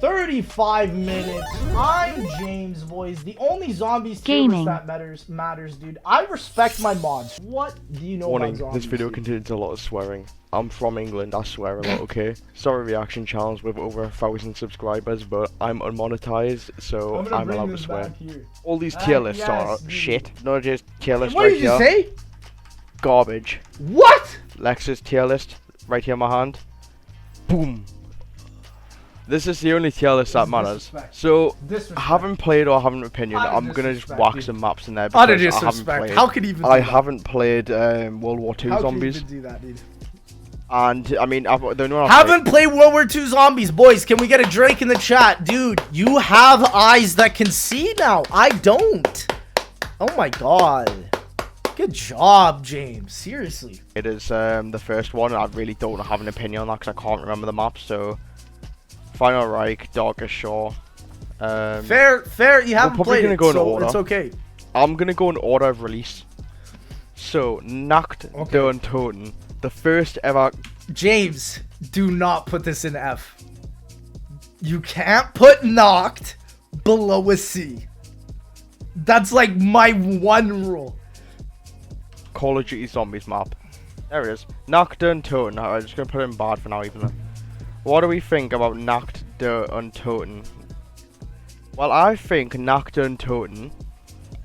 35 minutes. I'm James, boys. The only zombies tier list that matters, dude. I respect my mods. What do you know about zombies? This video contains a lot of swearing. I'm from England, I swear a lot, okay? Sorry, reaction channels with over 1,000 subscribers, but I'm unmonetized, so I'm allowed to swear. All these tier lists are shit. Not just tier list right here. What did you say? Garbage. What? Lexus tier list, right here in my hand. Boom. This is the only tier list that matters. So, I haven't played or have an opinion. I'm gonna just whack some maps in there because I haven't played. How could even? I haven't played World War II zombies. How could you even do that, dude? And I mean, haven't played World War II zombies, boys. Can we get a Drake in the chat, dude? You have eyes that can see now. I don't. Oh my god. Good job, James. Seriously. It is the first one. I really don't have an opinion on that because I can't remember the map. So. Final Reich, Darkest Shore. Fair. You haven't played it, so it's okay. I'm gonna go in order of release. So, Nuketown, the first ever. James, do not put this in F. You can't put Knocked below a C. That's like my one rule. Call of Duty Zombies map. There it is. Nuketown. I'm just gonna put it in bad for now, even though. What do we think about Nuketown? Well, I think Nuketown,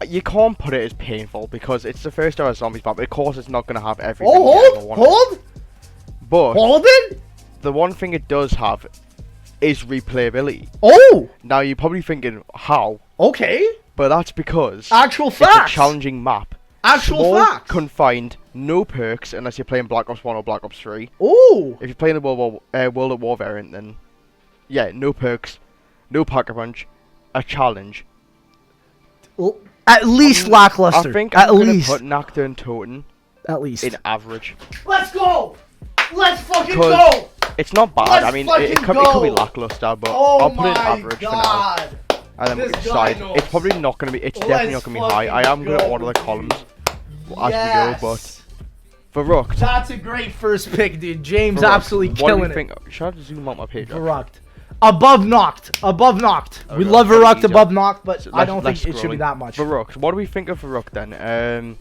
you can't put it as painful because it's the first ever zombies map. Of course, it's not going to have everything. Hold! But hold it! The one thing it does have is replayability. Oh! Now, you're probably thinking, how? Okay. But that's because actual facts. It's a challenging map. Actual facts. Confined, no perks unless you're playing Black Ops 1 or Black Ops 3. Ooh! If you're playing the World at War variant, then yeah, no perks, no Pack-a-Punch, a challenge. At least lackluster. I think at I'm least gonna put Nuketown at least in average. Let's go! Let's fucking go! It's not bad. I mean, it could be lackluster, but I'll put it in average for now. And then we can decide. It's probably not gonna be. It's definitely not gonna be high. I am gonna order the columns as we go, but Verrucht. That's a great first pick, dude. James absolutely killing what do you think? Should I zoom out my page? Verrucht. Above Knocked. Above Knocked. We love Verrucht above Knocked, but I don't think it should be that much. Verrucht. What do we think of Verrucht then?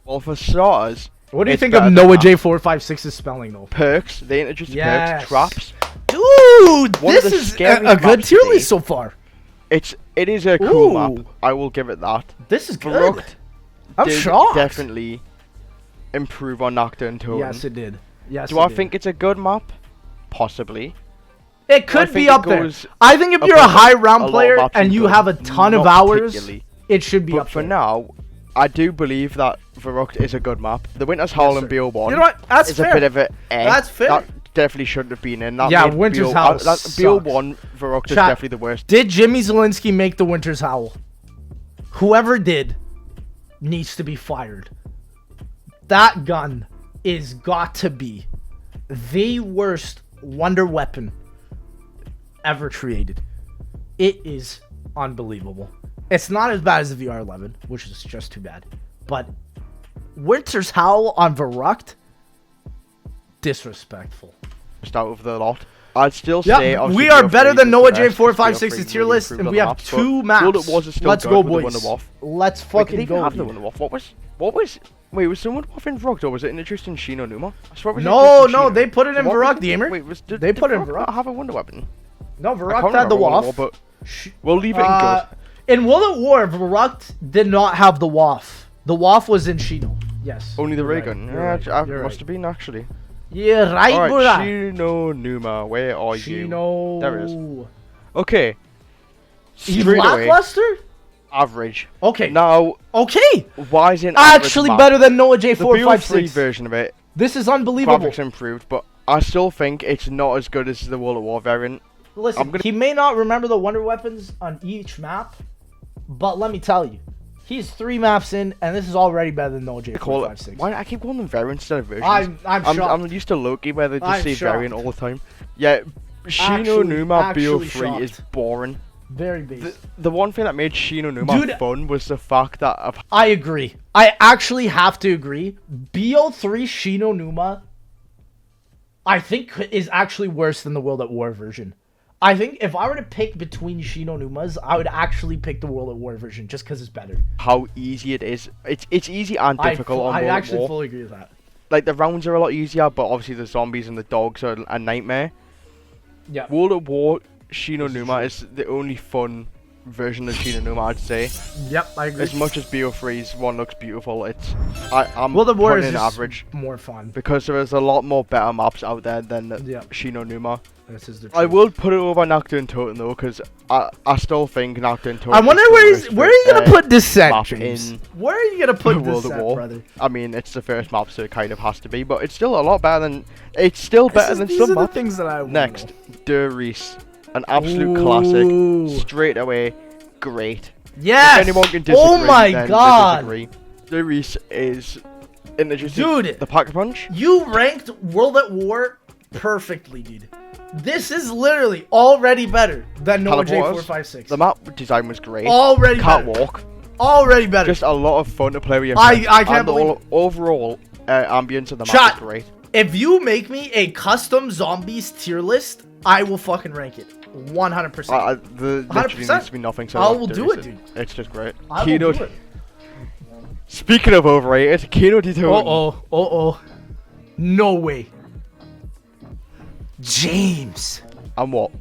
Well, for starters, what do you think of Noah J456's spelling though? Perks. They introduced perks, traps. Dude, this is a good tier list so far. It is a cool map. I will give it that. This is good. I'm shocked. Definitely improve on Nuketown. Yes, it did. Yes. Do I think it's a good map? Possibly. It could be up there. I think if you're a high round player and you have a ton of hours, it should be up there. But for now, I do believe that Verrucht is a good map. The Winter's Howl and BO1 you know what? That's is a bit of a That's fair. That definitely shouldn't have been in. That yeah, Winter's Howl BO1 Verrucht is definitely the worst. Did Jimmy Zielinski make the Winter's Howl? Whoever did needs to be fired. That gun is got to be the worst wonder weapon ever created. It is unbelievable. It's not as bad as the VR11, which is just too bad. But Winter's Howl on Verrucht, disrespectful. Just out of the lot. I'd still say we are better than Noah J456's tier list, and we have two maps. Let's go, boys. Let's fucking go. What was? Wait, was someone off in Verrucht or was it in Tristan Shino Numa? No, they put it in Verrucht, Gamer. Wait, they put it in Verrucht. Have a wonder weapon? No, Verrucht had the WAF. But we'll leave it in good. In World at War, Verrucht did not have the WAF. The WAF was in Shino. Yes. Only the ray gun. Yeah, must have been actually. Yeah, right, Alright, Shino Numa, where are you? Shino. There it is. Okay. Lackluster? Average. Okay. Now. Okay. Why is it actually better than Noah J456? The BO3 version of it. This is unbelievable. Graphics improved, but I still think it's not as good as the World at War variant. Listen, he may not remember the wonder weapons on each map, but let me tell you, he's 3 maps in, and this is already better than Noah J456. Why I keep calling them variants instead of versions? I'm shocked. I'm used to Loki where they just say variant all the time. Yeah, Shino Numa BO3 is boring. Very basic. The one thing that made Shino Numa fun was the fact that I agree. I actually have to agree. BO3 Shino Numa, I think, is actually worse than the World at War version. I think if I were to pick between Shinonumas, I would actually pick the World at War version just because it's better. How easy it is. It's easy and difficult on I World at actually War. fully agree with that. Like, the rounds are a lot easier, but obviously the zombies and the dogs are a nightmare. Yeah. World at War Shinonuma is the only fun version of Shinonuma, I'd say. Yep, I agree. As much as BO3's one looks beautiful, I'm World at War putting is in just average. more fun. Because there is a lot more better maps out there than Yeah. Shinonuma. This is the I truth. will put it over Nocturne Totem though, because I still think Nocturne Totem I wonder where are you gonna put Descent, map James? in Where are you gonna put World at Descent, War. brother? I mean, it's the first map, so it kind of has to be, but it's still a lot better than. It's still better than These some are the maps. things that I want. Next, Der Reese, an absolute classic. Ooh. Straight away, great. Yes. If anyone can disagree, Oh my then god. they disagree. Der Reese is introducing Dude. the Pack Punch. You ranked World at War perfectly, dude. This is literally already better than No Teleporters. J456. The map design was great. Already Can't better. walk. Already better. Just a lot of fun to play with your I friends. can't and believe the overall ambience of the map Chat. is great. If you make me a custom zombies tier list, I will fucking rank it. 100%. The literally 100%. needs to be nothing. So I like will Der do Reese, it, dude. It's just great. I will Keynote. do it. Speaking of overrated, Keynote Totem. Uh-oh. No way. James. And what?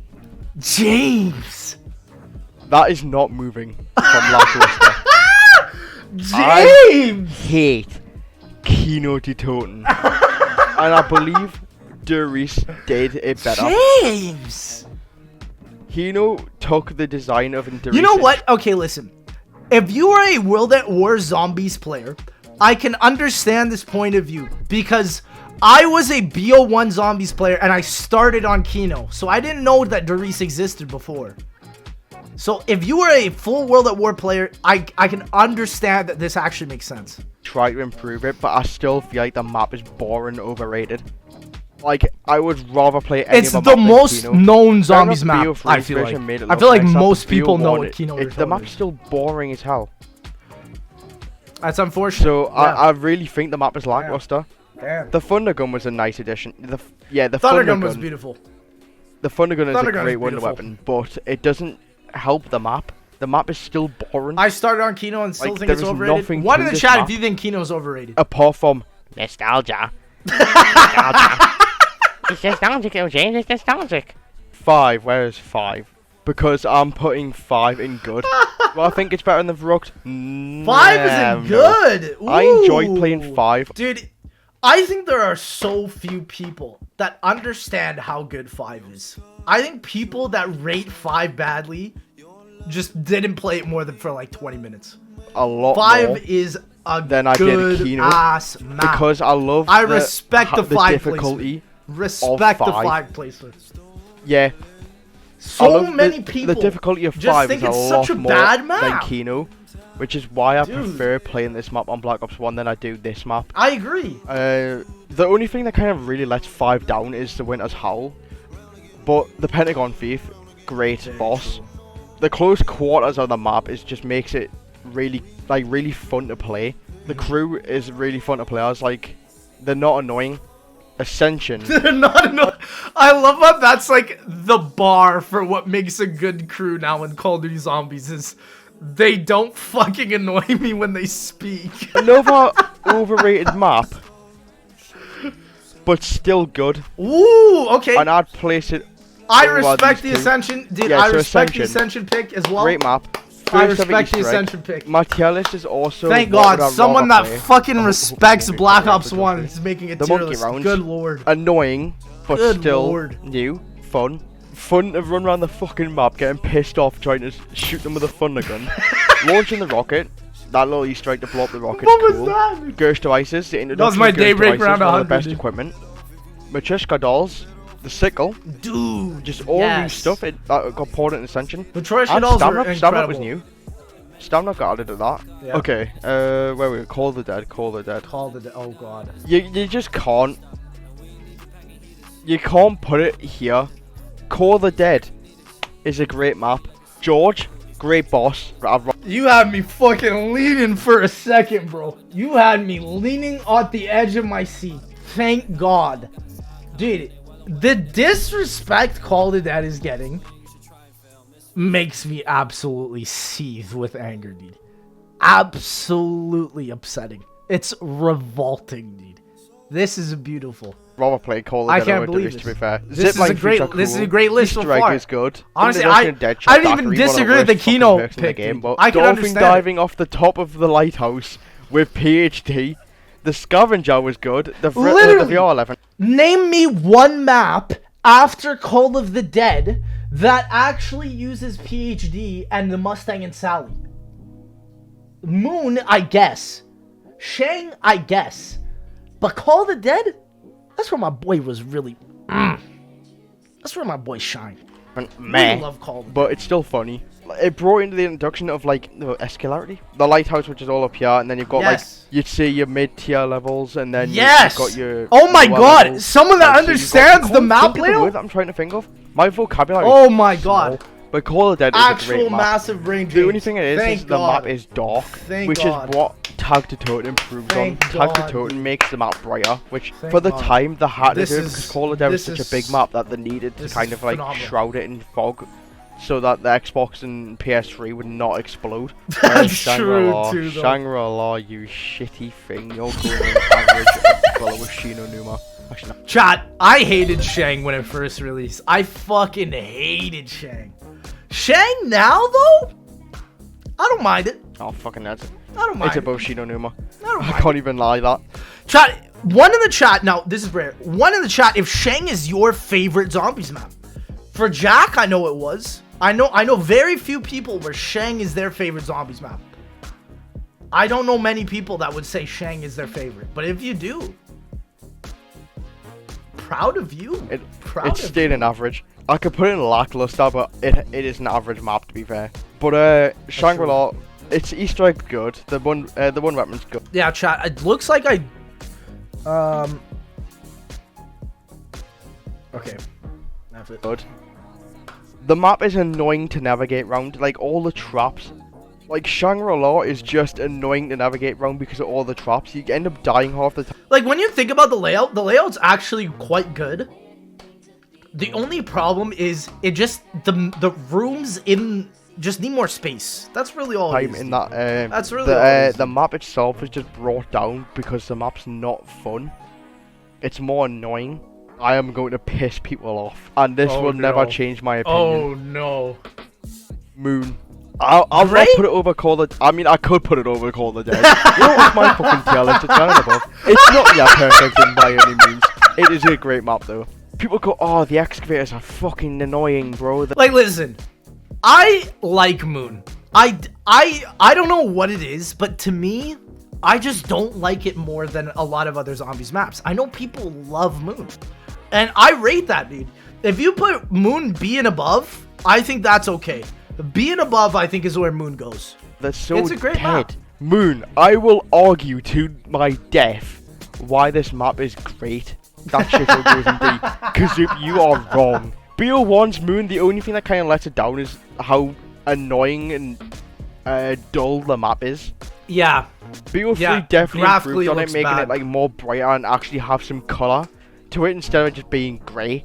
James. That is not moving from lackluster. James. Hate Keynote Totem. And I believe Der Reese did it better. James. Hino took the design of Der You know Reese- what? Okay, listen. If you are a World at War Zombies player, I can understand this point of view because I was a BO1 Zombies player and I started on Kino, so I didn't know that Doris existed before. So if you are a full World at War player, I can understand that this actually makes sense. Try to improve it, but I still feel like the map is boring, overrated. Like, I would rather play any It's other the map than most Kino. known Fair zombies enough, map, BO3's I feel like. version made it I look feel like nicer, most but people know BO1, what Kino you're the talking map's about. still boring as hell. That's unfortunate. So, Yeah. I really think the map is lackluster. Damn. The Thunder Gun was a nice addition. The Thunder Thunder Gun was Gun. beautiful. The Thunder Gun is Thunder a Gun is great wonder beautiful. weapon, but it doesn't help the map. The map is still boring. I started on Kino and still Like, think it's there is overrated. nothing One to in the this chat map. if you think Kino's overrated. Apart from nostalgia. Nostalgia. It's nostalgic, though, James. It's nostalgic. 5. Where is 5? Because I'm putting 5 in good. Well, I think it's better than Verrucht. 5 isn't good. I enjoyed Ooh. playing 5. Dude, I think there are so few people that understand how good 5 is. I think people that rate 5 badly just didn't play it more than for like 20 minutes. A lot 5 more is a than I good did Kino. ass map. Because I love I respect the 5 difficulty. Respect the 5. 5 placement. Yeah. I So love many the, people The difficulty of just 5 think is a it's lot such a more bad map. than Kino, which is why I Dude. prefer playing this map on Black Ops 1 than I do this map. I agree. The only thing that kind of really lets 5 down is the Winter's Howl. But the Pentagon Thief, great boss. The close quarters of the map just makes it really fun to play. The crew is really fun to play as, like, they're not annoying. Ascension. Not enough. I love how that's like the bar for what makes a good crew now in Call of Duty Zombies is they don't fucking annoy me when they speak. Another overrated map, but still good. Ooh, okay. And I'd place it. I over respect these the two. Ascension. Dude, Yeah, I so respect the Ascension. Ascension pick as well. Great map. I First ever respect the Easter egg. Ascension pick. My tier list is also. Thank what would God, I someone rather that play. fucking Oh, respects okay, Black okay, Ops okay, 1 okay. is making a The tier monkey list. rounds. Good lord. Annoying, but Good still lord. new, fun. Fun to run around the fucking map, getting pissed off trying to shoot them with a thunder gun. Launching the rocket. That little Easter egg to blow up the rocket. What cool. was that? Ghost devices. The introduction my of Ghost daybreak devices, round one of 100, the best dude. equipment. Matryoshka dolls. The sickle. Dude. Just all new yes. stuff. That got poured in Ascension. The Troy And dolls are Stamrock. incredible. Stamrock was new. Stamrock got added to that. Yeah. Okay. Where were we? Call the Dead. Call the Dead. Called it. Oh god. You just can't. You can't put it here. Call the Dead is a great map. George, great boss. You had me fucking leaning for a second, bro. You had me leaning on the edge of my seat. Thank God. Dude, The disrespect Call of the Dead is getting makes me absolutely seethe with anger, dude. Absolutely upsetting. It's revolting, dude. This is beautiful. Rather play Call of Duty. I can't believe this, this. to be fair. This is a great. This is a great list so Easter egg far. is good. Honestly, I didn't even disagree with the Kino pick. Game, but I can dolphin understand diving off the top of the lighthouse with PhD. The scavenger was good. The VR11. Name me one map after Call of the Dead that actually uses PhD and the Mustang and Sally. Moon, I guess. Shang, I guess. But Call of the Dead? That's where my boy was really... That's where my boy shined. Meh. I love Call of the Dead. But it's still funny. It brought into the introduction of like the escalarity. The lighthouse, which is all up here, and then you've got like... You'd see your mid-tier levels, and then you've got your... Oh my god! Levels. Someone that understands the map layout? The word that I'm trying to think of. My vocabulary Oh my god. Small. But Call of Dead is a great map. Massive range. The only thing it is the map is dark, which is what Tag to Totem improves on. Tag to Totem makes the map brighter, which for the time they had to do because Call of Dead was such a big map that they needed to kind of like shroud it in fog so that the Xbox and PS3 would not explode. That's true too, though. Shangri-La, you shitty thing. You're going on average fellow with Shino Numa. Actually, no. Chat, I hated Shang when it first released. I fucking hated Shang. Shang now, though? I don't mind it. Oh, fucking nuts. I don't mind It's it. above Shino Numa. I can't even lie that. Chat, one in the chat, now, this is rare. One in the chat, if Shang is your favorite zombies map. For Jack, I know it was. I know very few people where Shang is their favorite zombies map. I don't know many people that would say Shang is their favorite. But if you do, proud of you. It's staying an average. I could put it in lackluster, but it is an average map to be fair. But Shangri-La, it's Easter egg good. The one weapon's good. Yeah, chat. It looks like okay. That's it. Good. The map is annoying to navigate round. Like all the traps. Like Shangri-La is just annoying to navigate round because of all the traps. You end up dying half the time. Like when you think about the layout's actually quite good. The only problem is it just the rooms in just need more space. That's really all it is. In that that's really all it is. The map itself is just brought down because the map's not fun. It's more annoying. I am going to piss people off, and this will never change my opinion. Oh no. Moon. I'll not put it over Call of... I mean, I could put it over Call of Dead. You know what's my fucking tier list? It's kind of above. It's not yet perfect by any means. It is a great map, though. People go, oh, the excavators are fucking annoying, bro. Like, listen. I like Moon. I don't know what it is, but to me, I just don't like it more than a lot of other zombies maps. I know people love Moon. And I rate that, dude. If you put Moon B and above, I think that's okay. B and above, I think, is where Moon goes. That's so it's a great map. Moon, I will argue to my death why this map is great. That shit all goes in D. Because you are wrong. BO1's Moon, the only thing that kind of lets it down is how annoying and dull the map is. Yeah. BO3 definitely improved on it, making it like more brighter and actually have some color to it instead of just being grey.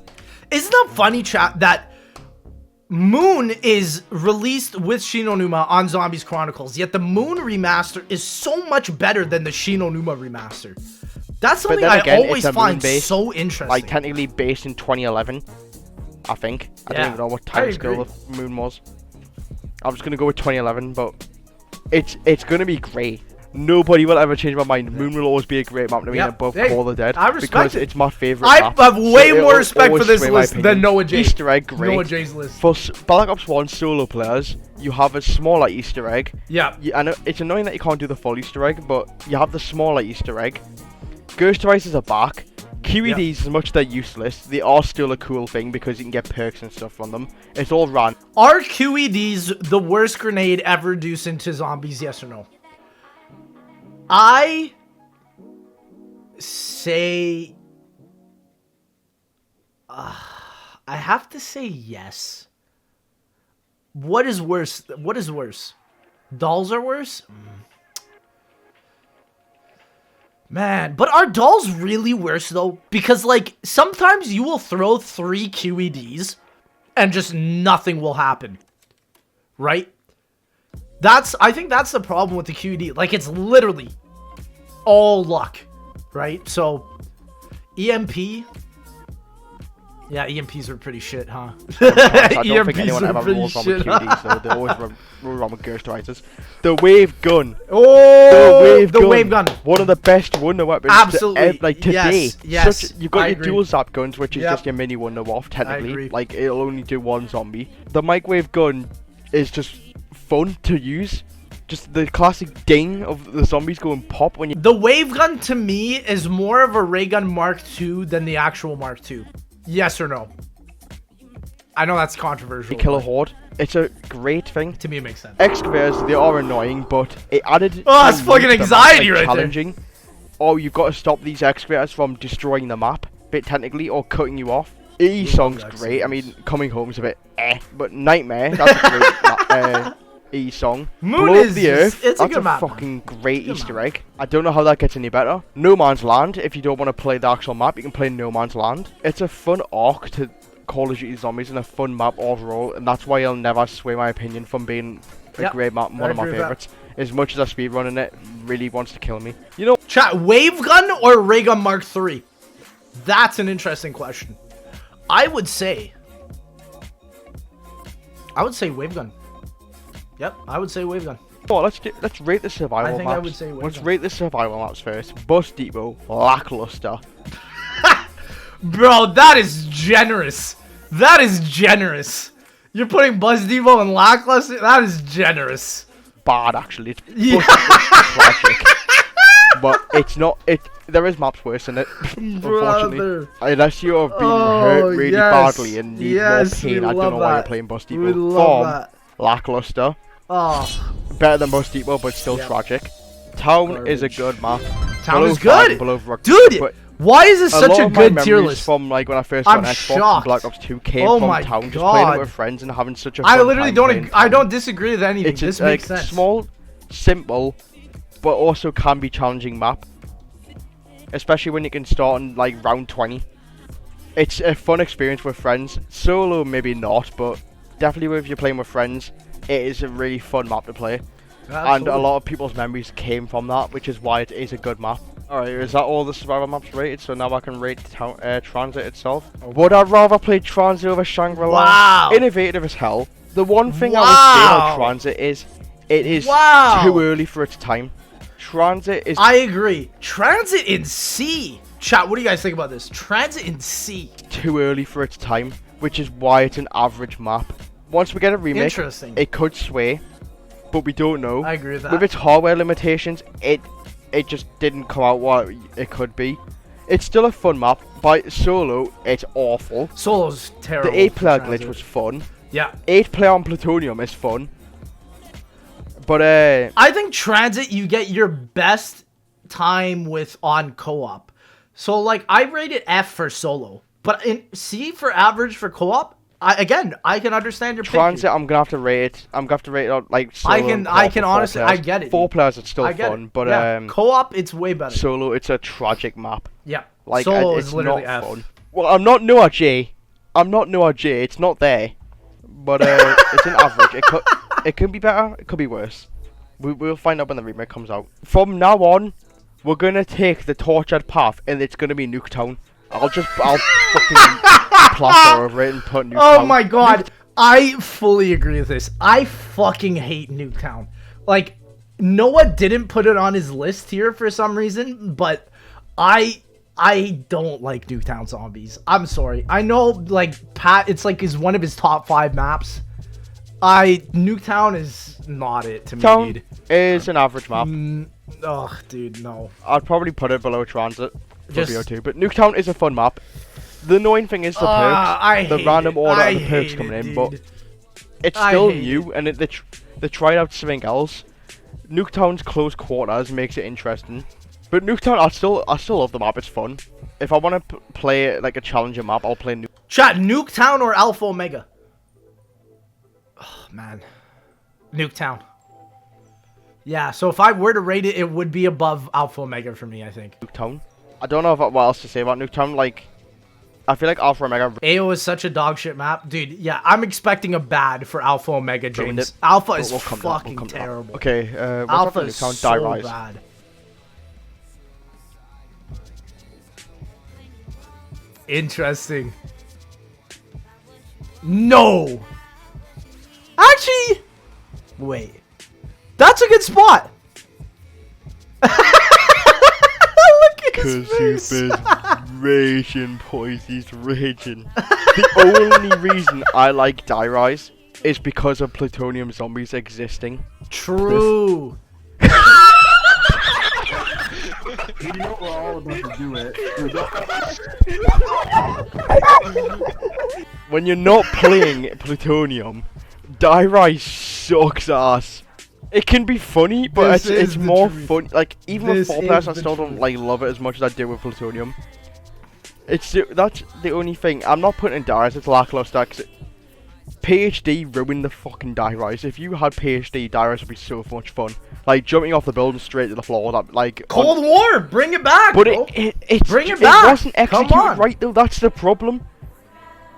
Isn't that funny, chat, that Moon is released with Shinonuma on Zombies Chronicles, yet the Moon remaster is so much better than the Shinonuma remaster. That's something I always find so interesting. Like, technically based in 2011, I think. I don't even know what time scale the Moon was. I was going to go with 2011, but it's going to be great. Nobody will ever change my mind. Moon will always be a great map to me above Call of the Dead. I respect because it. It's my favorite map. I have way more respect for this list than Noah J. Easter egg, great. Noah J's list. For Black Ops 1 solo players, you have a smaller Easter egg. Yeah. I know it's annoying that you can't do the full Easter egg, but you have the smaller Easter egg. Ghost devices are back. QEDs, as much as they're useless, they are still a cool thing because you can get perks and stuff from them. It's all ran. Are QEDs the worst grenade ever introduced into zombies, yes or no? I say... I have to say yes. What is worse? What is worse? Dolls are worse? Man, but are dolls really worse though? Because like sometimes you will throw 3 QEDs and just nothing will happen. Right? I think that's the problem with the QED. Like it's literally all luck. Right? So EMP. Yeah, EMPs are pretty shit, huh? I don't think anyone ever rolls on with QDs, though. They always roll on with Ghost Riders. The wave gun. Oh, the wave gun. One of the best wonder weapons. Absolutely. Like today. Yes. You've got your dual zap guns, which is just your mini wonder waff, technically. I agree. Like it'll only do 1 zombie. The microwave gun is just fun to use. Just the classic ding of the zombies going pop when you. The wave gun to me is more of a ray gun Mark II than the actual Mark II. Yes or no? I know that's controversial. Kill a horde. It's a great thing. To me, it makes sense. Excavators, they are annoying, but it added. Oh, that's fucking anxiety right challenging. there. Oh, you've got to stop these excavators from destroying the map, bit technically, or cutting you off. E song's great. I mean, Coming Home's a bit but Nightmare, that's a great E song. Moon Blow is Up the Earth. It's That's a good map. Fucking great Easter egg. I don't know how that gets any better. No Man's Land. If you don't want to play the actual map, you can play No Man's Land. It's a fun arc to Call of Duty Zombies and a fun map overall, and that's why I'll never sway my opinion from being a great map, one of my favorites. As much as I speedrunning it really wants to kill me. You know, chat, wave gun or ray gun Mark III? That's an interesting question. I would say wave gun. Yep, I would say wave gun. Oh, let's rate the survival maps. I would say wave let's gun. rate the survival maps first. Bus Depot, lackluster. Bro, that is generous. That is generous. You're putting Buzz Depot and lackluster? That is generous. Bad, actually. It's tragic. But it's not. There is maps worse than it. Unfortunately, unless you have been hurt really badly and need more pain, I don't know why you're playing Bus Depot. We love that. Lackluster. Oh, better than Bus Depot, but still tragic. Town is a good map. Town is good, dude. Why is this such a good tier list? From like when I first got an Xbox and Black Ops 2 came from Town, just playing it with friends and having such a fun I literally time I don't disagree with anything. It's this like makes sense. Small, simple, but also can be challenging map. Especially when you can start on like round 20. It's a fun experience with friends. Solo maybe not, but definitely if you're playing with friends, it is a really fun map to play. Absolutely. And a lot of people's memories came from that, which is why it is a good map. Alright, is that all the survival maps rated? So now I can rate Transit itself. Would I rather play Transit over Shangri-La? Wow. Innovative as hell. The one thing I would say about Transit is it is too early for its time. Transit is... I agree. Transit in C. Chat, what do you guys think about this? Transit in C. Too early for its time, which is why it's an average map. Once we get a remake, it could sway, but we don't know. I agree with that. With its hardware limitations, it just didn't come out what it could be. It's still a fun map. By solo, it's awful. Solo's terrible. The 8-player glitch was fun. Yeah. 8-player on Plutonium is fun. But I think Transit, you get your best time with on co-op. So like I rated F for solo, but in C for average for co-op. I can understand your Transit. pick. I'm gonna have to rate it. I'm gonna have to rate it like solo. I can honestly, I get it. 4 players, it's still fun, but co-op, it's way better. Solo, it's a tragic map. Yeah, like solo it's is literally not F. fun. Well, I'm not Noah J. It's not there, but it's an average. It could be better. It could be worse. We'll find out when the remake comes out. From now on, we're gonna take the tortured path, and it's gonna be Nuketown. I'll fucking plaster over it and put Nuketown. Oh my god, I fully agree with this. I fucking hate Nuketown. Like, Noah didn't put it on his list here for some reason, but I don't like Nuketown Zombies. I'm sorry. I know, like, Pat, it's like is one of his top 5 maps. Nuketown is not it to me, dude. Is an average map. Ugh, dude, no. I'd probably put it below Transit for BO2, but Nuketown is a fun map. The annoying thing is the perks, the random order of the perks coming in, but it's still new, and they tried out something else. Nuketown's close quarters makes it interesting, but Nuketown, I still love the map. It's fun. If I want to play like a challenger map, I'll play Nuketown. Chat, Nuketown or Alpha Omega? Oh man, Nuketown. Yeah, so if I were to rate it, it would be above Alpha Omega for me, I think. Nuketown. I don't know what else to say about Nuketown. Like, I feel like Alpha Omega. AO is such a dog shit map. Dude, yeah, I'm expecting a bad for Alpha Omega, James. It. Alpha is We'll come fucking to that. terrible. Okay, what's Alpha up is Nuketown? so Die Rise. bad. Interesting. No! Actually, wait. That's a good spot. Look at his face. He's raging, boys. He's raging. The only reason I like Die Rise is because of plutonium zombies existing. True. You know we're all about to do it. When you're not playing plutonium, Die Rise sucks ass. It can be funny, but it's more fun. Like even with 4 players, I still don't like love it as much as I do with plutonium. That's the only thing. I'm not putting in Die Rise. It's lackluster. PhD ruined the fucking Die Rise. If you had PhD, Die Rise would be so much fun. Like jumping off the building straight to the floor. That like Cold War, bring it back. But bro. it wasn't executed right though. That's the problem.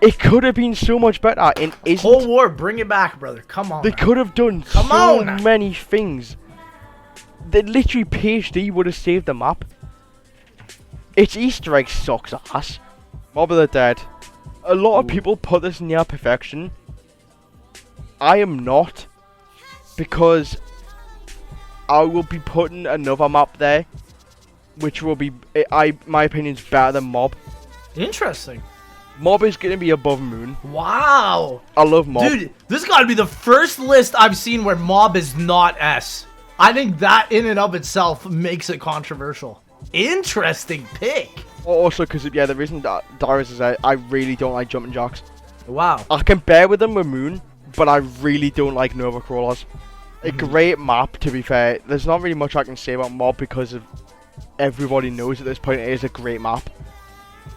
It could have been so much better and isn't. Cold War, bring it back, brother. Come on. They could have done so many things. They literally PhD would have saved the map. Its Easter egg sucks ass. Mob of the Dead. A lot of people put this near perfection. I am not, because I will be putting another map there, which will be, my opinion, is better than Mob. Interesting. Mob is going to be above Moon. Wow. I love Mob. Dude, this got to be the first list I've seen where Mob is not S. I think that in and of itself makes it controversial. Interesting pick. Also, because, yeah, the reason that Darius is out, I really don't like jumping jacks. Wow. I can bear with them with Moon, but I really don't like Nova Crawlers. A great map, to be fair. There's not really much I can say about Mob because of everybody knows at this point it is a great map.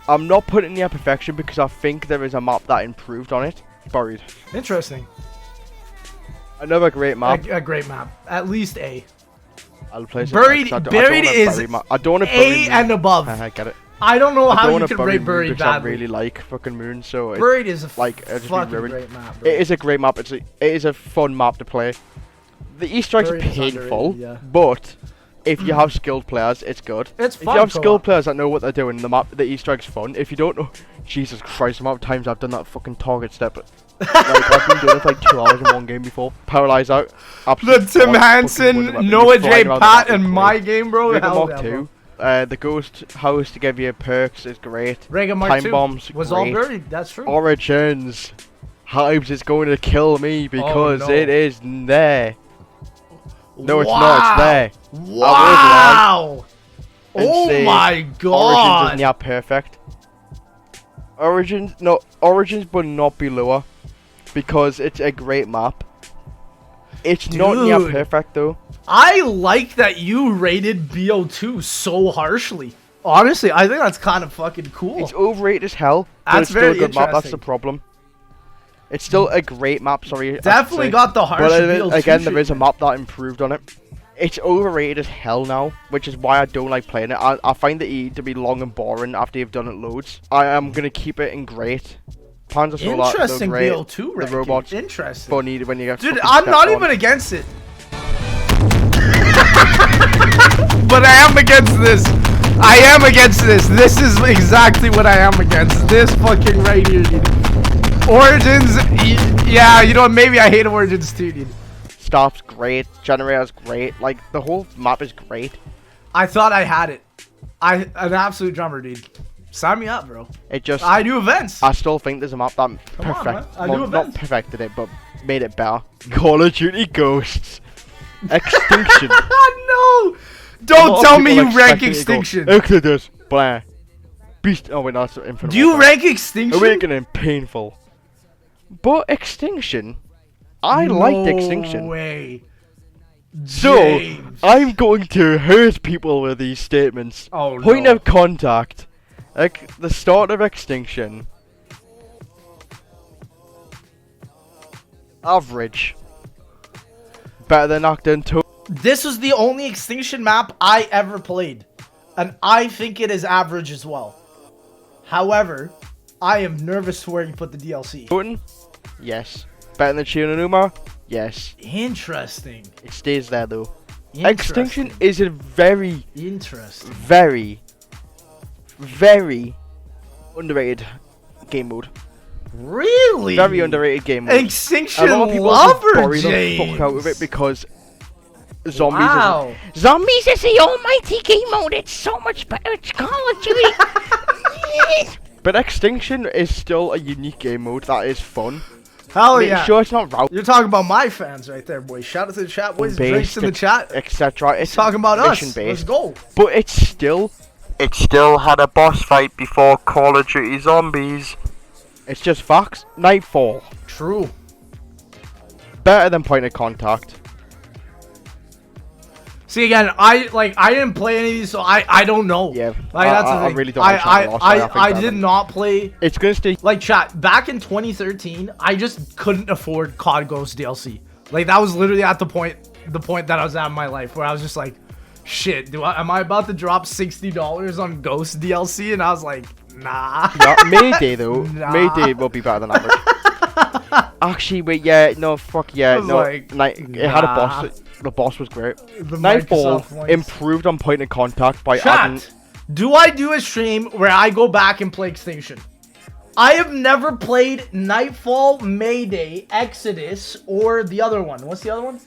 I'm not putting it near perfection because I think there is a map that improved on it. Buried. Interesting. Another great map. A great map. At least A. I'll place Buried, it Buried is I don't want to A and above. I get it. I don't know how you can can rate Buried badly. I badly. really like fucking Moon, so Buried is a fucking great map, bro. It is a great map. It is a fun map to play. The Easter eggs are Buried is painful, underrated, yeah. but if you have skilled players, it's good. It's If fun you have co-op. skilled players that know what they're doing, the Easter egg's fun. If you don't know, Jesus Christ, the amount of times I've done that fucking target step. Like, I've been doing it for like 2 hours in one game before. Paralyze out. The Absolute Tim boss, Hansen, fucking win the Noah weapon, J. flying around the Pat, map is and great. my game, bro. Rega Hell Mark yeah, 2. bro. The Ghost House to give you perks is great. Rega Mark Time 2 Bombs was great. all buried. That's true. Origins. Hypes is going to kill me because no. it is there. No, it's Wow. not. It's there. Wow. And Oh say my Origins god. isn't yet perfect. Origins, but not be lower, because it's a great map. It's not near Dude. perfect though. I like that you rated BO2 so harshly. Honestly, I think that's kind of fucking cool. It's overrated as hell, but That's it's still a very good map. That's the interesting. problem. It's still a great map. Sorry, I should Definitely say. got the harsh But BO2 again, there is a treatment. map that improved on it. It's overrated as hell now, which is why I don't like playing it. I find the E to be long and boring after you've done it loads. I am gonna keep it in great. Panzer Solar, Interesting great. BO2 The ranking. robots Interesting. funny when you get. Dude, fucking I'm stepped not on. even against it. But I am against this. I am against this. This is exactly what I am against. This fucking right here, dude. Origins, yeah, you know what? Maybe I hate Origins too, dude. Staff's great. Generator's great. Like the whole map is great. I thought I had it. An absolute drummer, dude. Sign me up, bro. It just. I do events. I still think there's a map that on, perfect. man. I Well, do not events. perfected it, but made it better. Call of Duty Ghosts. Extinction. No! A Don't lot of tell me people you rank expected it to go, Extinction. Exodus. Blah. Beast. Oh wait, no, that's Infinite. Do you Warfare. rank Extinction? Awakening, painful. But Extinction, I liked Extinction. No way. So, James. I'm going to hurt people with these statements. Oh, Point no. of contact. The start of Extinction. Average. Better than Nocturne 2. This was the only Extinction map I ever played. And I think it is average as well. However, I am nervous where you put the DLC. Putin? Yes. Better than Shiononuma? Yes. Interesting. It stays there though. Interesting. Extinction is a very, Interesting. very, very underrated game mode. Really? Very underrated game mode. Extinction A lot of people lover, just bury the James. fuck out of it because zombies. Wow. Zombies is the almighty game mode. It's so much better. It's Call of Duty. But Extinction is still a unique game mode that is fun. Hell Make yeah. sure it's not route You're talking about my fans right there, boys. Shout out to the chat, boys. Drinks in the chat. etc. It's Talking about us. mission Let's based, go. but it still had a boss fight before Call of Duty Zombies. It's just facts. Nightfall, True. better than Point of Contact. See again, I didn't play any of these, so I don't know. Yeah, Like that's the I thing. really don't like Shangri-La, so I think I that did one- not play. It's gonna stay. Like chat, back in 2013, I just couldn't afford COD Ghost DLC. Like that was literally at the point that I was at in my life where I was just like, shit, am I about to drop $60 on Ghost DLC? And I was like, nah. Yeah, Mayday though. Nah. Mayday will be better than average. Actually, wait, yeah, no, fuck yeah, I was no. like, It had a nah. boss. The boss was great. The Nightfall Microsoft ones. improved on Point of Contact by adding. Chat, do I do a stream where I go back and play Extinction? I have never played Nightfall, Mayday, Exodus, or the other one. What's the other one?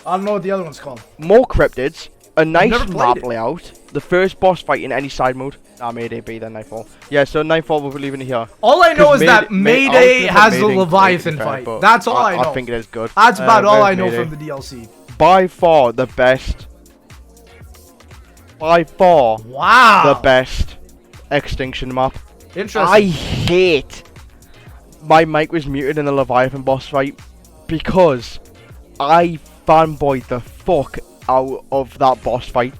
I don't know what the other one's called. More cryptids, a nice never played map it. layout, the first boss fight in any side mode. Nah, Mayday be then Nightfall. Yeah, so Nightfall we'll be leaving it here. All I know 'Cause is that Mayday- Mayday I was has gonna the say Mayday Leviathan is fair, fight. but That's all I know. I think it is good. That's about all I where's know Mayday? from the DLC. By far the best. By far Wow. the best Extinction map. Interesting. I hate my mic was muted in the Leviathan boss fight because I fanboyed the fuck out of that boss fight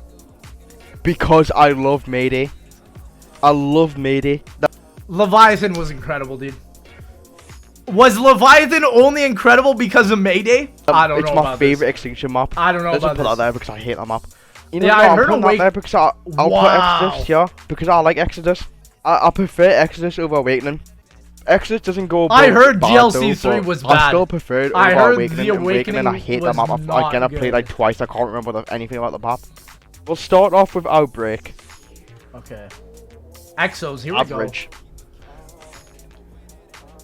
because I love Mayday. I love Mayday. Leviathan was incredible, dude. Was Leviathan only incredible because of Mayday? I don't know It's my about favorite this. Extinction map. I don't know Let's about just put this. that there because I hate that map. You know Yeah, what, I I'm heard putting Awake- that there because I'll Wow. put Exodus here because I like Exodus. I prefer Exodus over Awakening. Exodus doesn't go. I above heard bad DLC though, 3 but was I bad. still prefer it over I heard Awakening. the Awakening, I hate that was map. not Again, I played good. like twice. I can't remember anything about the map. We'll start off with Outbreak. Okay. Exos, here Average. we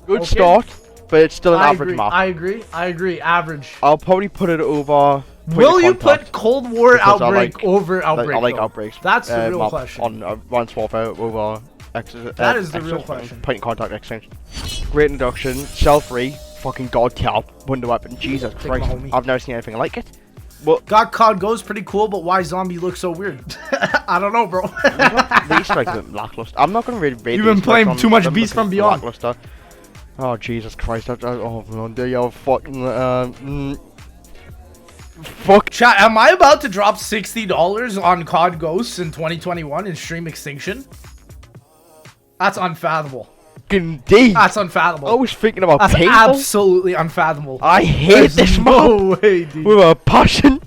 Good Okay. start, but it's still go. an average agree. map. I agree. Average. I'll probably put it over. Point Will of you Contact. put Cold War Because I Outbreak like- over Outbreak? I like though? Outbreaks. That's the real map question. On Advanced Warfare over Exodus. That is the real question. Point of Contact Extinction. Great introduction. Cell-free. Fucking god tier wonder weapon. Jesus Take my Christ. homie. I've never seen anything like it. Well, Got COD Go's pretty cool, but why zombie looks so weird? I don't know, bro. the Easter eggs are lackluster. I'm not gonna rate You've the been Easter eggs playing on too much them Beast because from they're Beyond. lackluster. Oh Jesus Christ! Oh no, they are fucking fuck. Chat, am I about to drop $60 on COD Ghosts in 2021 and stream Extinction? That's unfathomable. D. That's unfathomable. I was thinking about That's people. absolutely unfathomable. I hate There's this no map way, dude. with a passion.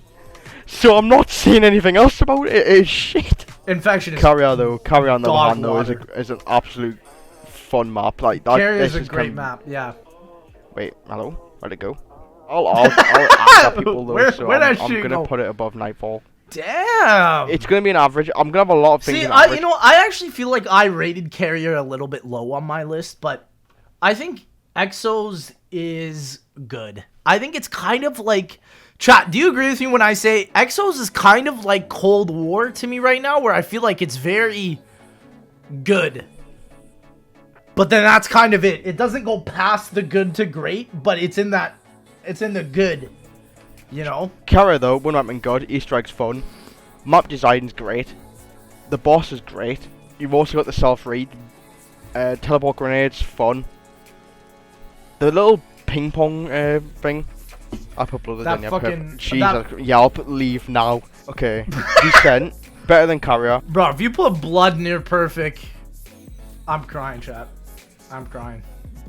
So I'm not saying anything else about it. It's shit. Infection is Carry on though. Carry on the Dog other hand though water. is an absolute fun map. Like that. Carrier is this a great come- map, yeah. Wait, hello. Where'd it go? I'll add that people though. Where- so where'd I'm that shit gonna go? put it above Nightfall. Damn. It's gonna be an average. I'm gonna have a lot of things. See, in average. I actually feel like I rated Carrier a little bit low on my list, but I think Exos is good. I think it's kind of like... Chat, do you agree with me when I say Exos is kind of like Cold War to me right now, where I feel like it's very good. But then that's kind of it. It doesn't go past the good to great, but it's in the good. You know? Kara though, one weapon god, Easter eggs fun. Map design's great. The boss is great. You've also got the self-read. Teleport grenades, fun. The little ping pong thing. I put blood That in. Yeah, fucking- Jesus. that- Yeah, I'll put leave now. Okay. Descent. Better than Carrier. Bro, if you put blood near perfect, I'm crying, chat. I'm crying.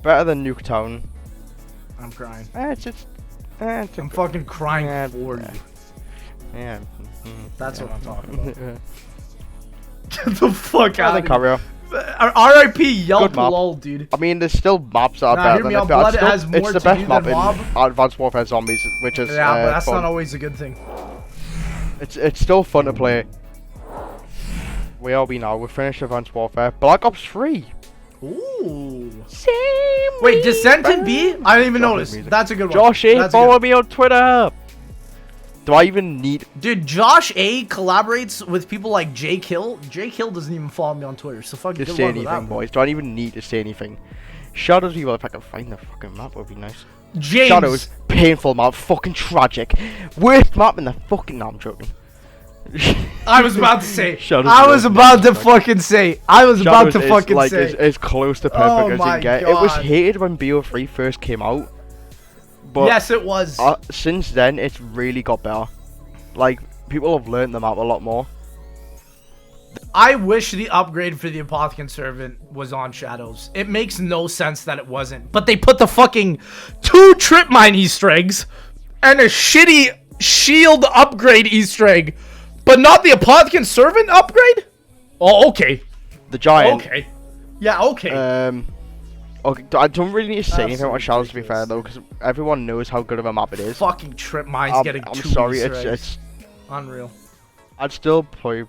Better than Nuketown. I'm crying. It's I'm fucking crying Yeah, for you. Yeah. That's what I'm talking about. Get the fuck I out think of here. Cario. R.I.P. Yelp Good map. lol, dude. I mean, there's still maps that are Nah, better hear than me it, out, but Blood it's, still, has more it's the to best you map than in Mob. Advanced Warfare Zombies, which is Yeah, but that's fun. not always a good thing. It's still fun to play. Where are we now? We're finished Advanced Warfare. Black Ops 3. Ooh. Same. Wait, Descent and B? I didn't even Josh's notice. music. That's a good one. Josh A, That's a follow good- me on Twitter. Do I even need... Dude, Josh A collaborates with people like Jake Hill. Jake Hill doesn't even follow me on Twitter, so fucking to good say luck with anything, that. boys? Do I even need to say anything? Shadows Evil, if I can find the fucking map, would be nice. James. Shadows, painful map, fucking tragic. Worst map in the fucking... No, I'm joking. I was about to say. Shadows I Evil was is about to nice. fucking say. I was about to Shadows fucking is, like, say. as close to Oh perfect as you my can get. It was God. hated when BO3 first came out. But Yes, it was. since then, it's really got better. Like, people have learned the map a lot more. I wish the upgrade for the Apothecary Servant was on Shadows. It makes no sense that it wasn't. But they put the fucking 2 trip mine Easter eggs and a shitty shield upgrade Easter egg, but not the Apothecary Servant upgrade? Oh, okay. The Giant. Okay. Yeah, okay. Okay, I don't really need to say That's anything about Shadows to be fair ridiculous. though, because everyone knows how good of a map it is. Fucking trip mines getting I'm 2 sorry, Easter eggs. it's. Unreal. I'd still play.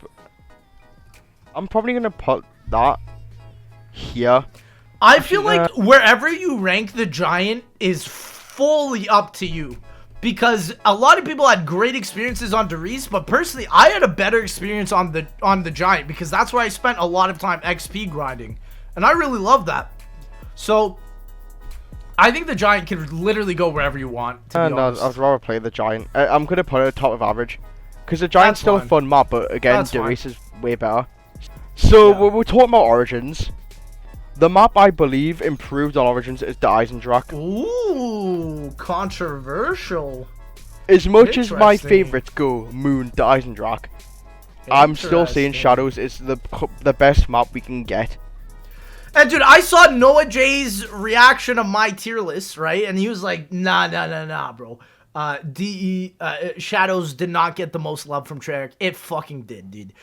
I'm probably gonna put that here. I feel like wherever you rank the Giant is fully up to you. Because a lot of people had great experiences on Derice, but personally, I had a better experience on the Giant because that's where I spent a lot of time XP grinding. And I really love that. So, I think the Giant can literally go wherever you want, to be honest. I'd rather play the Giant. I'm gonna put it at top of average. Because the Giant's That's still fine. a fun map, but again, That's fine. Derice is way better. So, Yeah. we're talking about Origins. The map I believe improved on Origins is the Eisendrache. Ooh, controversial. As much as my Interesting. favourites go, Moon, the Eisendrache, I'm still saying Interesting. Shadows is the best map we can get. And dude, I saw Noah J's reaction of my tier list, right? And he was like, nah, bro. Shadows did not get the most love from Treyarch. It fucking did, dude.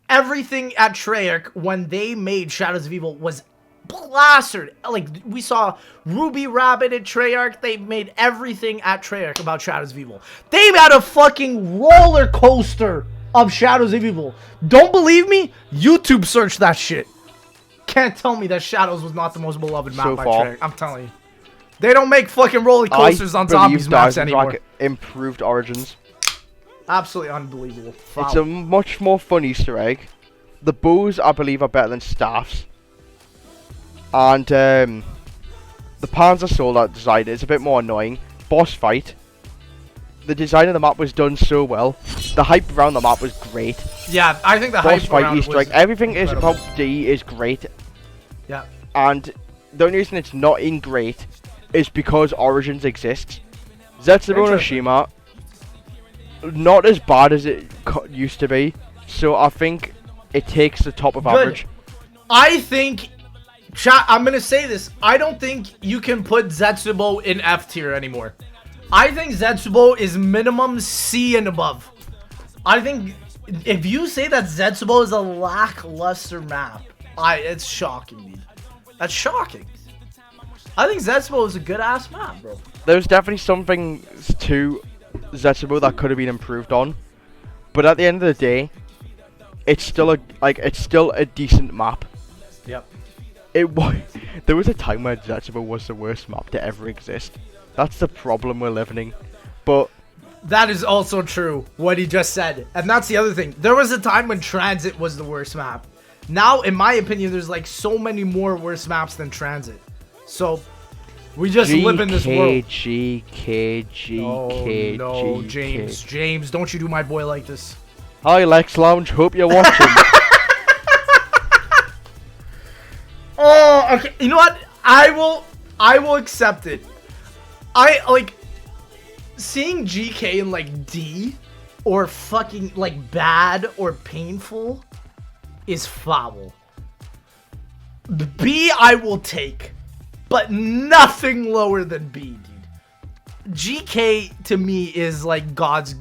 Everything at Treyarch when they made Shadows of Evil was plastered. Like, we saw Ruby Rabbit at Treyarch. They made everything at Treyarch about Shadows of Evil. They had a fucking roller coaster of Shadows of Evil. Don't believe me? YouTube search that shit. Can't tell me that Shadows was not the most beloved map So by far. Treyarch. I'm telling you. They don't make fucking roller coasters on zombies maps anymore. Improved Origins. Absolutely unbelievable. Wow. It's a much more fun Easter egg. The bows, I believe, are better than staffs. And the Panzer Solar design is a bit more annoying. Boss fight. The design of the map was done so well. The hype around the map was great. Yeah, I think the Boss hype fight around it Easter was egg. Everything is incredible. about D is great. Yeah. And the only reason it's not in great is because Origins exists. Zetsubo and Interesting. Oshima, not as bad as it used to be. So I think it takes the top of Good. average. I think, chat, I'm going to say this. I don't think you can put Zetsubo in F tier anymore. I think Zetsubo is minimum C and above. I think if you say that Zetsubo is a lackluster map, it's shocking, dude. That's shocking. I think Zetsubo is a good ass map, bro. There's definitely something to Zetsubo that could have been improved on. But at the end of the day, it's still a decent map. Yep. There was a time where Zetsubo was the worst map to ever exist. That's the problem we're living in. But That is also true, what he just said. And that's the other thing. There was a time when Transit was the worst map. Now, in my opinion, there's like so many more worse maps than Transit. So, we just live in this world. Oh, no, James, don't you do my boy like this. Hi, Lex Lounge. Hope you're watching. Oh, okay. You know what? I will accept it. Seeing GK in like D or fucking like bad or painful is foul. B I will take, but nothing lower than B, dude. GK to me is like God's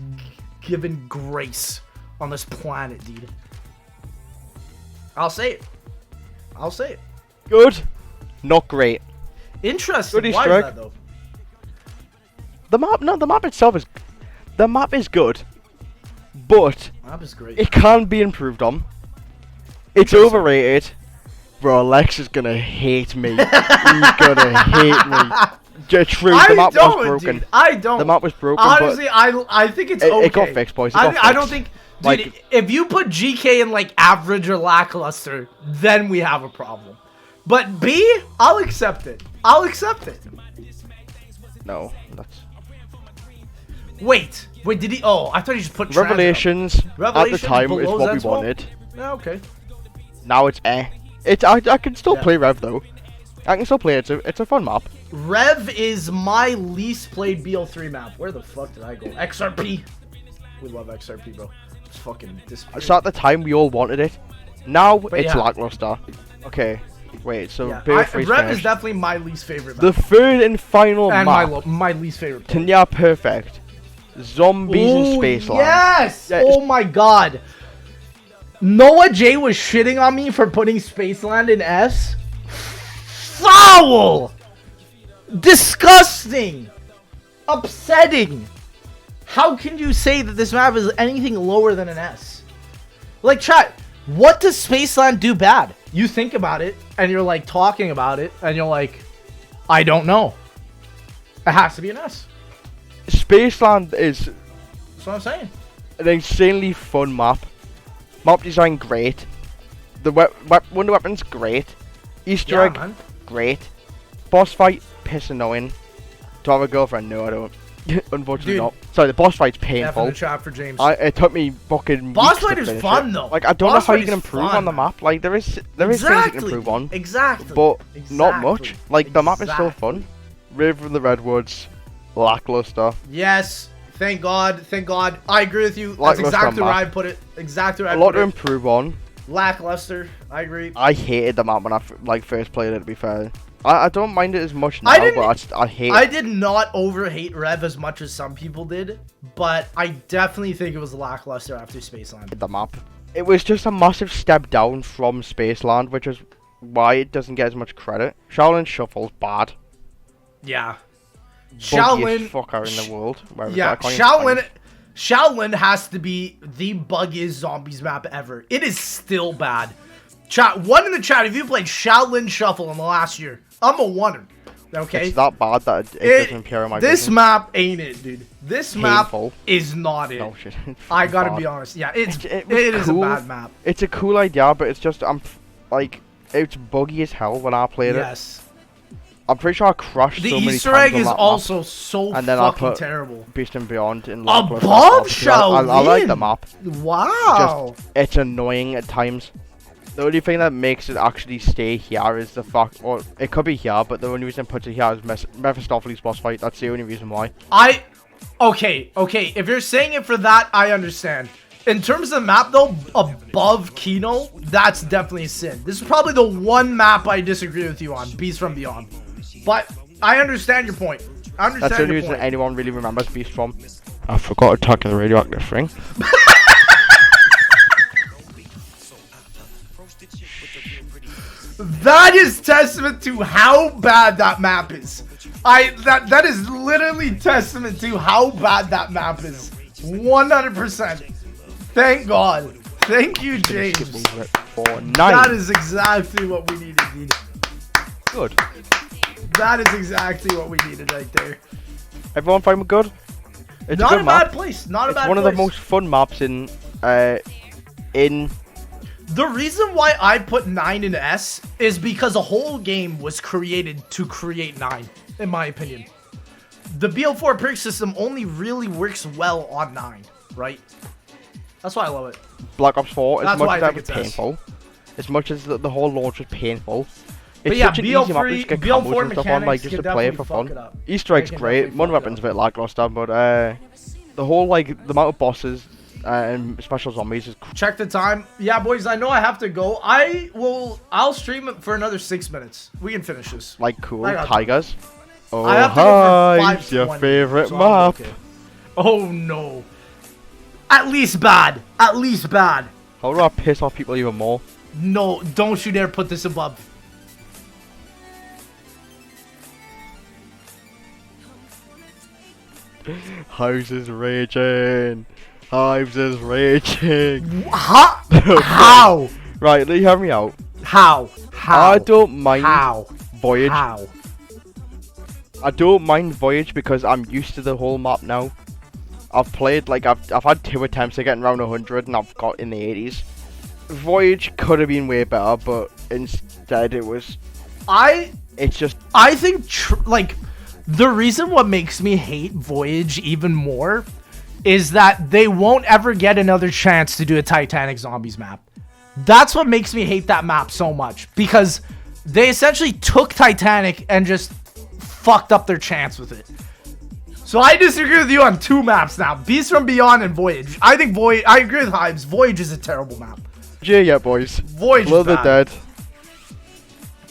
given grace on this planet, dude. I'll say it. I'll say it. Good. Not great. Interesting. Good Why Easter is egg. that though? The map itself is... The map is good. But Map is great. it can be improved on. It's Interesting. overrated. Bro, Lex is gonna hate me. He's gonna hate me. True, the map was broken. Dude. I don't. The map was broken, Honestly, I think it's but okay. it got fixed, boys. It got I don't fixed. think, dude. Like- if you put GK in like average or lackluster, then we have a problem. But B, I'll accept it. I'll accept it. No, that's... Wait, did he? Oh, I thought he just put Transit up. Revelations, at the Revelations time, is below what we Zen's wanted. Yeah, okay. Now it's eh. I can still Yeah. play Rev, though. I can still play it. It's a fun map. Rev is my least played BO3 map. Where the fuck did I go? XRP. We love XRP, bro. It's fucking disappeared. So at the time, we all wanted it. Now, it's yeah. lackluster. Okay, wait, so Yeah, BO3's Rev is finished. definitely my least favorite The map. third and final And map. my least favorite. Player. Tanya Perfect. Zombies in Ooh, Spaceland. Yes! Yeah, Oh my god. Noah J was shitting on me for putting Spaceland in S. Foul! Disgusting! Upsetting! How can you say that this map is anything lower than an S? Like, chat, what does Spaceland do bad? You think about it, and you're like talking about it, and you're like, I don't know. It has to be an S. Spaceland is That's what I'm saying. an insanely fun map. Map design great. The wonder weapons great. Easter Yeah, egg man. great. Boss fight piss annoying. Do I have a girlfriend? No, I don't. Unfortunately Dude. not. Sorry, the boss fight's F in painful. the chat for James. It took me fucking Boss weeks to fight is finish fun, it. though. Like I don't know Boss how fight you can is improve fun. on the map. Like there is things you can improve on, Exactly. but not Exactly. much. Like the map is still Exactly. fun. River from the Redwoods, lackluster. Yes. Thank God. Thank God. I agree with you. That's Lackluster exactly where map. I put it. Exactly where A I lot put to it. improve on. Lackluster. I agree. I hated the map when I first played it. To be fair, I don't mind it as much now, I didn't- but I hate. I did not over-hate Rev as much as some people did, but I definitely think it was lackluster after Spaceland. the map. It was just a massive step down from Spaceland, which is why it doesn't get as much credit. Shaolin Shuffle's bad. Yeah. Buggiest fucker in the world. Where is Yeah, that? I can't even find it. Shaolin has to be the buggiest zombies map ever. It is still bad. Chat, one in the chat, if you played Shaolin Shuffle in the last year, I'm a oneer. Okay? It's that bad that it doesn't appear on my This vision. map ain't it, dude. This Painful. map is not it. No shit. I gotta bad. be honest. Yeah, it was is a cool. bad map. It's a cool idea, but it's just like it's buggy as hell when I played it. Yes. I'm pretty sure I crashed The so many Easter times egg on is that map. also so And then I fucking put terrible. Beast and Beyond in Above lackluster stuff, 'cause I like the Shaolin? map. Wow. Just it's annoying at times. The only thing that makes it actually stay here is the fact, or it could be here, but the only reason it puts it here is Mephistopheles boss fight. That's the only reason why. Okay. If you're saying it for that, I understand. In terms of the map, though, above Kino, that's definitely a sin. This is probably the one map I disagree with you on, Beast from Beyond. But I understand your point. I understand That's the only your reason point. anyone really remembers Beast from. I forgot to talk to the radioactive thing. That is testament to how bad that map is. That is literally testament to how bad that map is. 100%. Thank God. Thank you, James. For 9. That is exactly what we needed, dude. Good. That is exactly what we needed right there. Everyone find it good? It's Not a good a map. bad place. Not a It's bad one place. of the most fun maps in. The reason why I put 9 in S is because the whole game was created to create 9, in my opinion. The BO4 perk system only really works well on 9, right? That's why I love it. Black Ops 4. As That's much why I as that think was it's S. painful, as much as the whole launch was painful. But It's yeah, such an easy map to BO3 just get BO4 combos and stuff on, like mechanics just can to play it for definitely fuck fun. it up. Easter egg's They can great. definitely One fuck it weapon's a up. bit lackluster, but the whole like the amount of bosses and special zombies is Check the time. Yeah, boys, I know I have to go. I'll stream it for another 6 minutes. We can finish this. like cool. I got Tigers. Oh, I have to go for Hives, your 520, favorite so I'm map. okay. Oh no. At least bad. At least bad. How do I piss off people even more? No, don't you dare put this above. Hives is raging. Hives is raging. How? Right, let you hear me out. How? I don't mind How? Voyage. How? I don't mind Voyage because I'm used to the whole map now. I've played, like, I've had 2 attempts at getting around 100 and I've got in the 80s. Voyage could have been way better, but instead it was... It's just... I think, like, the reason what makes me hate Voyage even more is that they won't ever get another chance to do a Titanic Zombies map. That's what makes me hate that map so much, because they essentially took Titanic and just fucked up their chance with it. So I disagree with you on 2 maps now. Beast from Beyond and Voyage. I think I agree with Hives. Voyage is a terrible map. Yeah, boys. Voyage Blood is the bad. Dead.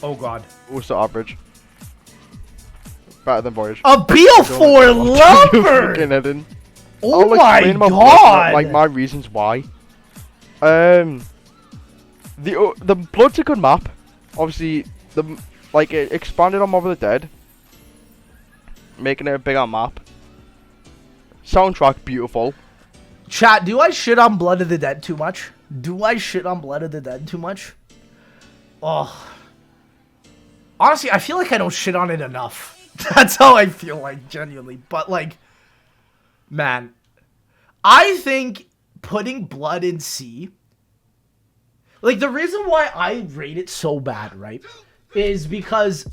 Oh god. Also average. Better than Voyage. A BO4 lover! Fucking Eden. Oh I'll my explain my god! like my reasons why. The Blood's a good map. Obviously, it expanded on Mob of the Dead, making it a bigger map. Soundtrack beautiful. Chat, do I shit on Blood of the Dead too much? Do I shit on Blood of the Dead too much? Oh. Honestly, I feel like I don't shit on it enough. That's how I feel like, genuinely. But, like, man, I think putting Blood in C, like, the reason why I rate it so bad, right, is because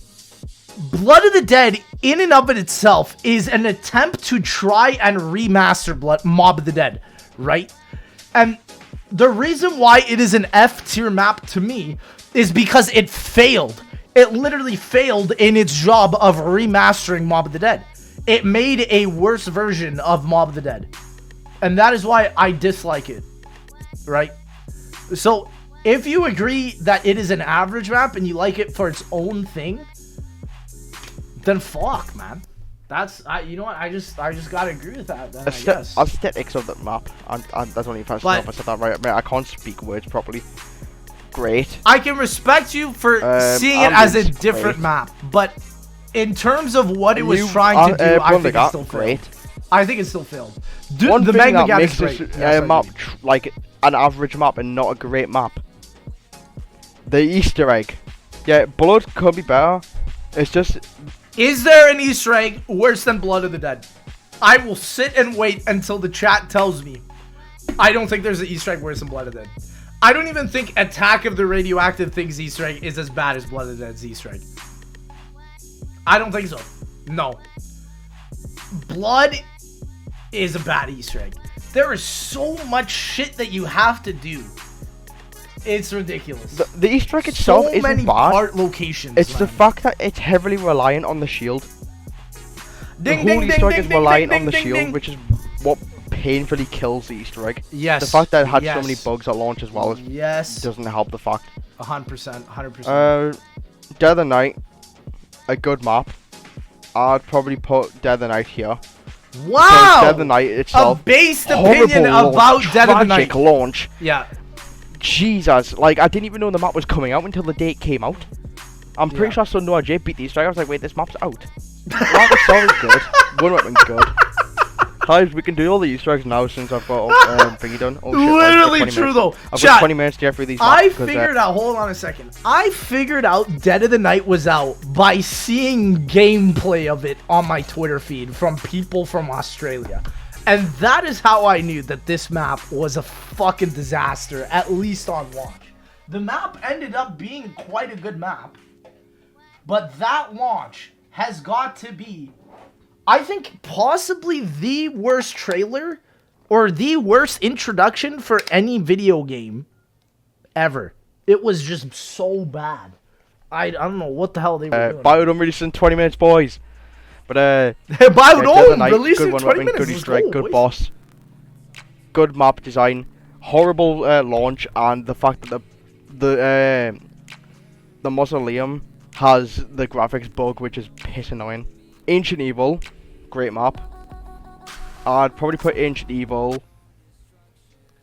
Blood of the Dead, in and of it itself, is an attempt to try and remaster Mob of the Dead, right? And the reason why it is an F tier map to me is because it failed. It literally failed in its job of remastering Mob of the Dead. It made a worse version of Mob of the Dead. And that is why I dislike it, right? So, if you agree that it is an average map and you like it for its own thing, then fuck, man. That's, you know what, I just gotta agree with that, then, I guess. Aesthetics of that map, and that's only if I said that right. I can't speak words properly. Great. I can respect you for seeing it as a different map, but in terms of what it was trying to do, I think it still failed. I think it still failed. One the thing Magma that Gap makes is great. this map like an average map and not a great map. The Easter egg. Yeah, Blood could be better. It's just... Is there an Easter egg worse than Blood of the Dead? I will sit and wait until the chat tells me. I don't think there's an Easter egg worse than Blood of the Dead. I don't even think Attack of the Radioactive Things Easter egg is as bad as Blood of the Dead's Easter egg. I don't think so. No. Blood is a bad Easter egg. There is so much shit that you have to do. It's ridiculous. The Easter egg itself so isn't many bad. part locations. It's the fact that it's heavily reliant on the shield. Ding, The whole ding, Easter ding, egg is ding, reliant ding, on the ding, shield, ding. which is what painfully kills the Easter egg. Yes. The fact that it had so yes. many bugs at launch as well Yes. doesn't help the fact. 100%. 100%. Dead of the Night, a good map. I'd probably put Dead of the Night here. Wow! Dead of the Night itself. A based opinion horrible about launch, Dead of the Night. tragic launch. Yeah. Jesus, like I didn't even know the map was coming out until the day it came out. I'm pretty Yeah. sure I saw Noah J beat the Easter egg. I was like, wait, this map's out. Map itself is good. One weapon's good. Guys, we can do all the Easter eggs now since I've got thingy done. Oh, shit, Literally 20 true minutes. though. I've Chat, got 20 minutes to get through these maps. I figured out, hold on a second. I figured out Dead of the Night was out by seeing gameplay of it on my Twitter feed from people from Australia. And that is how I knew that this map was a fucking disaster, at least on launch. The map ended up being quite a good map, but that launch has got to be, I think, possibly the worst trailer or the worst introduction for any video game ever. It was just so bad. I don't know what the hell they were doing. Biodome released in 20 minutes, boys. But Biodome released in good 20 weapon, minutes. good Easter egg, Let's go, good boys. boss, good map design, horrible launch, and the fact that the mausoleum has the graphics bug, which is piss annoying. Ancient Evil, great map. I'd probably put Ancient Evil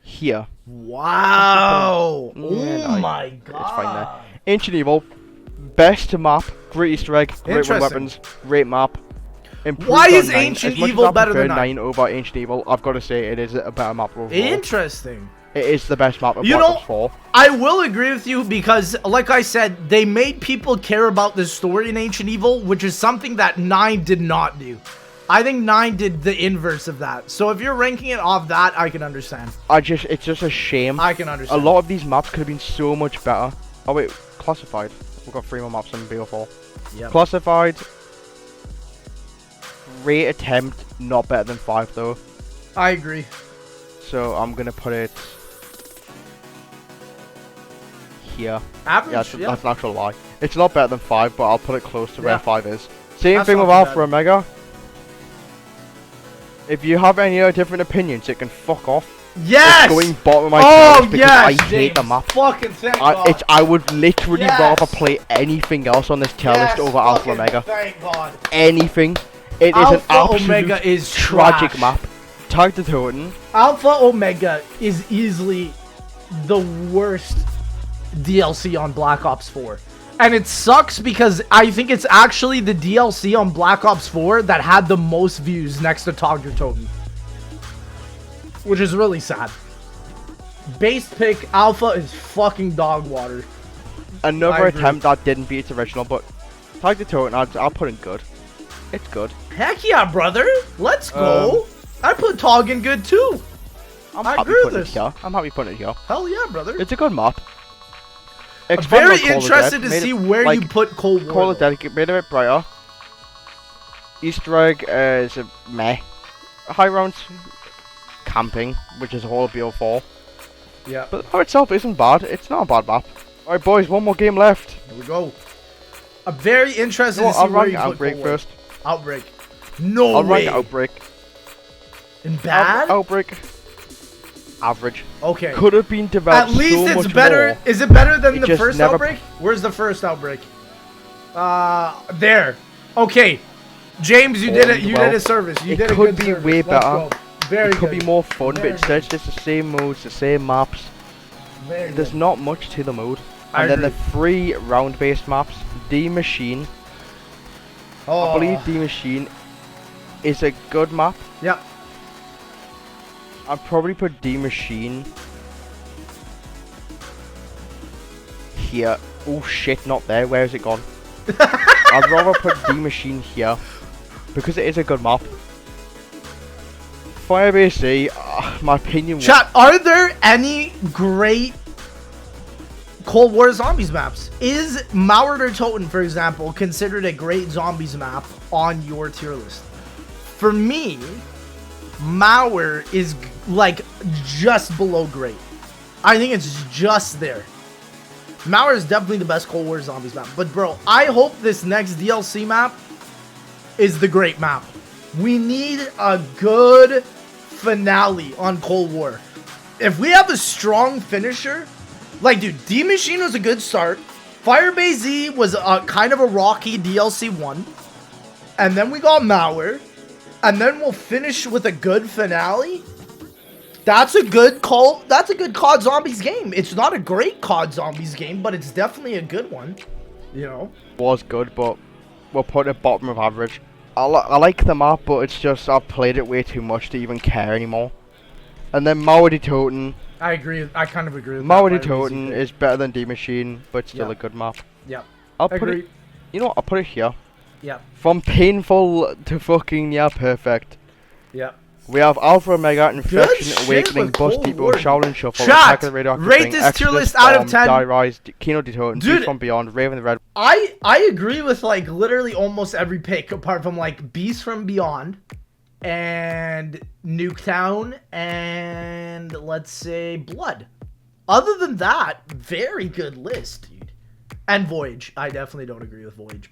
here. Wow. Yeah, Oh no, my It's fine there. god. Ancient Evil, best map, great Easter egg, great with Interesting. weapons, great map. Improved Why on is 9. Ancient As much Evil as I better prefer than 9? over Ancient Evil, I've got to say it is a better map overall. Interesting. It is the best map of You Black know, Ops 4. I will agree with you because, like I said, they made people care about the story in Ancient Evil, which is something that 9 did not do. I think 9 did the inverse of that. So if you're ranking it off that, I can understand. It's just a shame. I can A understand. lot of these maps could have been so much better. Oh wait, classified. We've got 3 more maps in BO4. Yep. Classified. Rate attempt, not better than 5 though. I agree. So I'm gonna put it here. Average, Yeah, that's an actual lie. It's not better than 5, but I'll put it close to Yeah. where 5 is. Same That's thing not with too Alpha bad. Omega. If you have any other different opinions, it can fuck off. Yes! It's going bottom of my Oh, tier list because yes, I hate the James. map. Fucking thank God. I would literally Yes. rather play anything else on this tier list over Alpha fucking Omega. Thank God. Anything. It is Alpha an absolute Omega is tragic trash. map. Tag the Toten. Alpha Omega is easily the worst DLC on Black Ops 4. And it sucks because I think it's actually the DLC on Black Ops 4 that had the most views next to Tog Your Toten. Which is really sad. Base pick, Alpha is fucking dog water. I Another agree. attempt that didn't beat its original, but Tag the Toten, I'll put in good. It's good. Heck yeah, brother. Let's go. I put Tog in good too. I'm I happy agree with putting it this. here. I'm happy putting it here. Hell yeah, brother. It's a good map. I'm Expand very on Call of interested Dead, to made see it, where like, you put Cold War. Call of though. Dead made it a bit brighter. Easter egg is a meh. High rounds camping, which is a whole BO4. Yeah. But the map itself isn't bad. It's not a bad map. Alright boys, one more game left. Here we go. I'm very interested No, to see I'll where rank you put Outbreak Cold War. first. Outbreak. No I'll way. rank Outbreak. In bad? Outbreak. Average. Okay. Could have been developed At least so it's much better. more. Is it better than It the just first never- Outbreak? Where's the first Outbreak? There. Okay. James, you did it. You Well, did a service. You it did a could good be service. way Let's better. go. Very It could good. be more fun, but Very instead it's just the same modes, the same maps. Very There's good. not much to the mode. I And then the agree. 3 round-based maps. D Machine. Oh. I believe D Machine is a good map. Yep. I'd probably put D Machine here. Oh shit, not there. Where has it gone? I'd rather put D Machine here because it is a good map. Firebase C, my opinion. Chat, are there any great Cold War Zombies maps? Is Mauer Toten, for example, considered a great Zombies map on your tier list? For me, Mauer is like just below great. I think it's just there. Mauer is definitely the best Cold War Zombies map. But bro, I hope this next DLC map is the great map. We need a good finale on Cold War. If we have a strong finisher, like dude, D Machine was a good start. Firebase Z was a kind of a rocky DLC 1. And then we got Mauer. And then we'll finish with a good finale. That's a good COD Zombies game. It's not a great COD Zombies game, but it's definitely a good one. You know? Was good, but we'll put it bottom of average. I like the map, but it's just I've played it way too much to even care anymore. And then Maori Toten. I agree. I kind of agree with Maori that. Toten is better than D Machine, but still Yeah. a good map. Yeah. I'll put Agree. it. You know what? I'll put it here. Yeah. From painful to fucking near perfect. Yeah. We have Alpha Omega, Infection, shit Awakening, with Bus Cold Depot, War. Shaolin Shuffle, Chat, Attack of the Radioactive rate Ring, this tier Exodus, list out of Storm, 10. Die Rise, Kino de Toten, Dude. Beast from Beyond, Raven the Red. I agree with like literally almost every pick apart from like Beast from Beyond and Nuketown and let's say Blood. Other than that, very good list, dude. And Voyage. I definitely don't agree with Voyage.